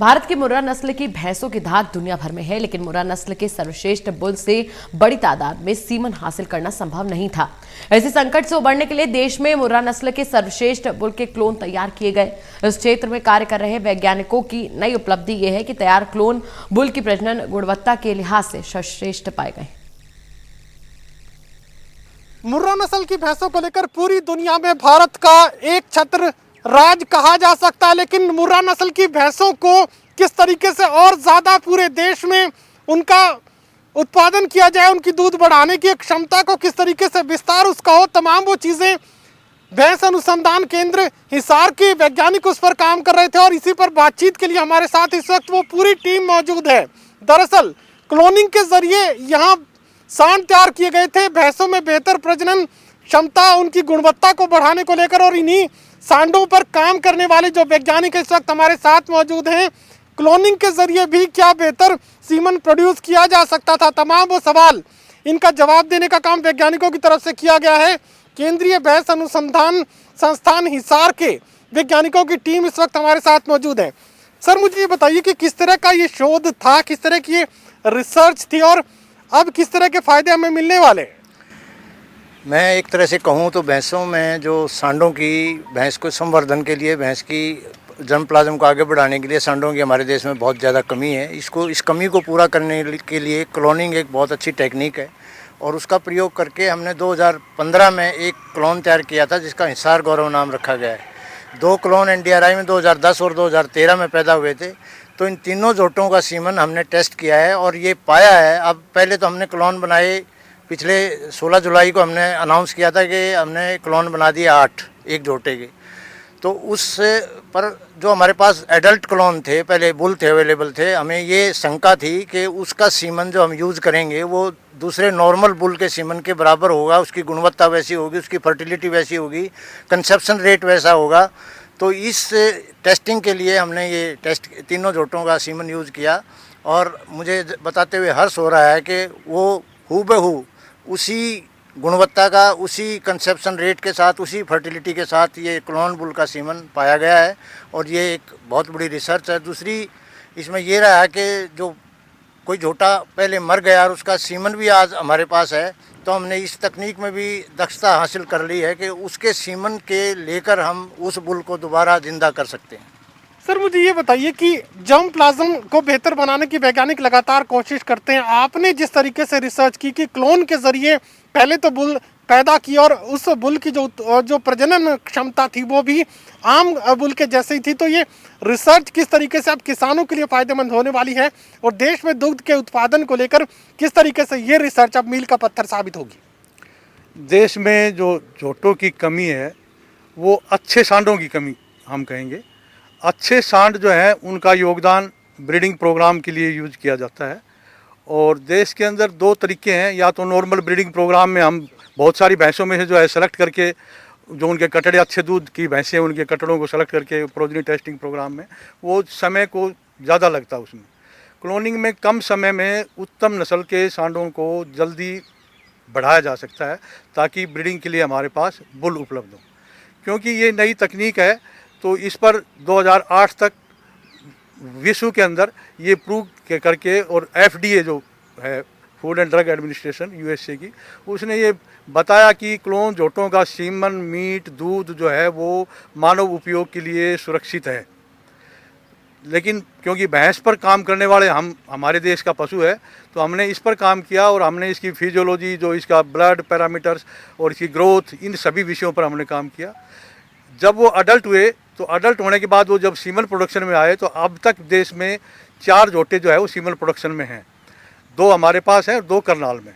भारत की मुर्रा नस्ल की भैंसों की धाक दुनिया भर में है, लेकिन मुर्रा नस्ल के सर्वश्रेष्ठ बुल से बड़ी तादाद में सीमन हासिल करना संभव नहीं था। ऐसे संकट से उबरने के लिए देश में मुर्रा नस्ल के सर्वश्रेष्ठ बुल के क्लोन तैयार किए गए। इस क्षेत्र में कार्य कर रहे वैज्ञानिकों की नई उपलब्धि यह है कि तैयार क्लोन बुल की प्रजनन गुणवत्ता के लिहाज से सर्वश्रेष्ठ पाए गए। मुर्रा नस्ल की भैंसों को लेकर पूरी दुनिया में भारत का एक छत्र राज कहा जा सकता है, लेकिन मुर्रा नस्ल की भैंसों को किस तरीके से और ज़्यादा पूरे देश में उनका उत्पादन किया जाए, उनकी दूध बढ़ाने की क्षमता को किस तरीके से विस्तार उसका हो, तमाम वो चीज़ें भैंस अनुसंधान केंद्र हिसार के वैज्ञानिक उस पर काम कर रहे थे। और इसी पर बातचीत के लिए हमारे साथ इस वक्त वो पूरी टीम मौजूद है। दरअसल क्लोनिंग के जरिए यहाँ सांड तैयार किए गए थे भैंसों में बेहतर प्रजनन क्षमता, उनकी गुणवत्ता को बढ़ाने को लेकर, और इन्हीं सांडों पर काम करने वाले जो वैज्ञानिक इस वक्त हमारे साथ मौजूद हैं। क्लोनिंग के जरिए भी क्या बेहतर सीमन प्रोड्यूस किया जा सकता था, तमाम वो सवाल इनका जवाब देने का काम वैज्ञानिकों की तरफ से किया गया है। केंद्रीय भैंस अनुसंधान संस्थान हिसार के वैज्ञानिकों की टीम इस वक्त हमारे साथ मौजूद है। सर, मुझे ये बताइए कि किस तरह का ये शोध था, किस तरह की ये रिसर्च थी और अब किस तरह के फायदे हमें मिलने वाले? मैं एक तरह से कहूँ तो भैंसों में जो सांडों की भैंस को संवर्धन के लिए, भैंस की जन्म प्लाज्म को आगे बढ़ाने के लिए सांडों की हमारे देश में बहुत ज़्यादा कमी है। इस कमी को पूरा करने के लिए क्लोनिंग एक बहुत अच्छी टेक्निक है और उसका प्रयोग करके हमने 2015 में एक क्लोन तैयार किया था जिसका हिसार गौरव नाम रखा गया है। 2 क्लोन एनडीआरआई में 2010 और 2013 में पैदा हुए थे। तो इन तीनों जोटों का सीमन हमने टेस्ट किया है और ये पाया है। अब पहले तो हमने क्लोन बनाए, पिछले 16 जुलाई को हमने अनाउंस किया था कि हमने क्लोन बना दिए 8 एक जोटे के। तो उस पर जो हमारे पास एडल्ट क्लोन थे, पहले बुल थे अवेलेबल थे, हमें ये शंका थी कि उसका सीमन जो हम यूज़ करेंगे वो दूसरे नॉर्मल बुल के सीमन के बराबर होगा, उसकी गुणवत्ता वैसी होगी, उसकी फर्टिलिटी वैसी होगी, कंसेप्शन रेट वैसा होगा। तो इस टेस्टिंग के लिए हमने ये टेस्ट तीनों जोटों का सीमन यूज़ किया और मुझे बताते हुए हर्ष हो रहा है कि वो हूबहू उसी गुणवत्ता का, उसी कंसेप्शन रेट के साथ, उसी फर्टिलिटी के साथ ये क्लोन बुल का सीमन पाया गया है और ये एक बहुत बड़ी रिसर्च है। दूसरी इसमें ये रहा है कि जो कोई झोटा पहले मर गया और उसका सीमन भी आज हमारे पास है, तो हमने इस तकनीक में भी दक्षता हासिल कर ली है कि उसके सीमन के लेकर हम उस बुल को दोबारा जिंदा कर सकते हैं। सर, मुझे ये बताइए कि जर्म प्लाज्म को बेहतर बनाने की वैज्ञानिक लगातार कोशिश करते हैं। आपने जिस तरीके से रिसर्च की कि क्लोन के जरिए पहले तो बुल पैदा की और उस बुल की जो प्रजनन क्षमता थी वो भी आम बुल के जैसे ही थी, तो ये रिसर्च किस तरीके से अब किसानों के लिए फ़ायदेमंद होने वाली है और देश में दुग्ध के उत्पादन को लेकर किस तरीके से ये रिसर्च अब मील का पत्थर साबित होगी? देश में जो जोटों की कमी है वो अच्छे सांडों की कमी हम कहेंगे। अच्छे सांड जो है उनका योगदान ब्रीडिंग प्रोग्राम के लिए यूज किया जाता है और देश के अंदर 2 तरीके हैं। या तो नॉर्मल ब्रीडिंग प्रोग्राम में हम बहुत सारी भैंसों में से जो है सेलेक्ट करके, जो उनके कटड़े अच्छे दूध की भैंसें हैं उनके कटड़ों को सेलेक्ट करके प्रोजनी टेस्टिंग प्रोग्राम में, वो समय को ज़्यादा लगता है उसमें। क्लोनिंग में कम समय में उत्तम नस्ल के सांडों को जल्दी बढ़ाया जा सकता है ताकि ब्रीडिंग के लिए हमारे पास बुल उपलब्ध हो। क्योंकि ये नई तकनीक है तो इस पर 2008 तक विश्व के अंदर ये प्रूव करके, और FDA जो है food and drug administration USA की, उसने ये बताया कि क्लोन जोटों का सीमन, मीट, दूध जो है वो मानव उपयोग के लिए सुरक्षित है। लेकिन क्योंकि भैंस पर काम करने वाले हमारे देश का पशु है, तो हमने इस पर काम किया और हमने इसकी फिजियोलॉजी, जो इसका ब्लड पैरामीटर्स और इसकी ग्रोथ, इन सभी विषयों पर हमने काम किया। जब वो अडल्ट हुए तो अडल्ट होने के बाद वो जब सीमन प्रोडक्शन में आए तो अब तक देश में 4 जोटे जो है वो सीमन प्रोडक्शन में हैं। 2 हमारे पास हैं और 2 करनाल में।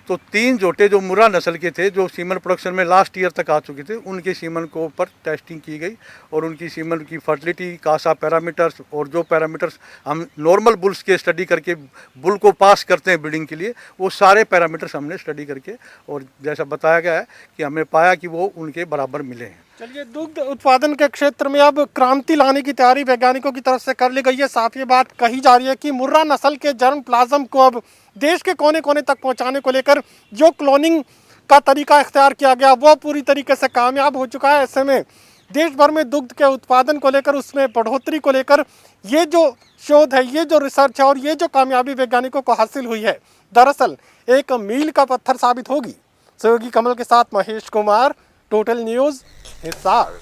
तो 3 जोटे जो मुर्रा नस्ल के थे जो सीमन प्रोडक्शन में लास्ट ईयर तक आ चुके थे, उनके सीमन को ऊपर टेस्टिंग की गई और उनकी सीमन की फर्टिलिटी, कासा पैरामीटर्स और जो पैरामीटर्स हम नॉर्मल बुल्स के स्टडी करके बुल को पास करते हैं ब्रीडिंग के लिए, वो सारे पैरामीटर्स हमने स्टडी करके, और जैसा बताया गया है कि हमने पाया कि वो उनके बराबर मिले हैं। चलिए, दुग्ध उत्पादन के क्षेत्र में अब क्रांति लाने की तैयारी वैज्ञानिकों की तरफ से कर ली गई है। साथ ये बात कही जा रही है कि मुर्रा नस्ल के जर्म प्लाज्म को अब देश के कोने कोने तक पहुंचाने को लेकर जो क्लोनिंग का तरीका इख्तियार किया गया वो पूरी तरीके से कामयाब हो चुका है। ऐसे में देश भर में दुग्ध के उत्पादन को लेकर, उसमें बढ़ोतरी को लेकर ये जो शोध है, ये जो रिसर्च है और ये जो कामयाबी वैज्ञानिकों को हासिल हुई है, दरअसल एक मील का पत्थर साबित होगी। सहयोगी कमल के साथ महेश कुमार, टोटल न्यूज़, हिसार।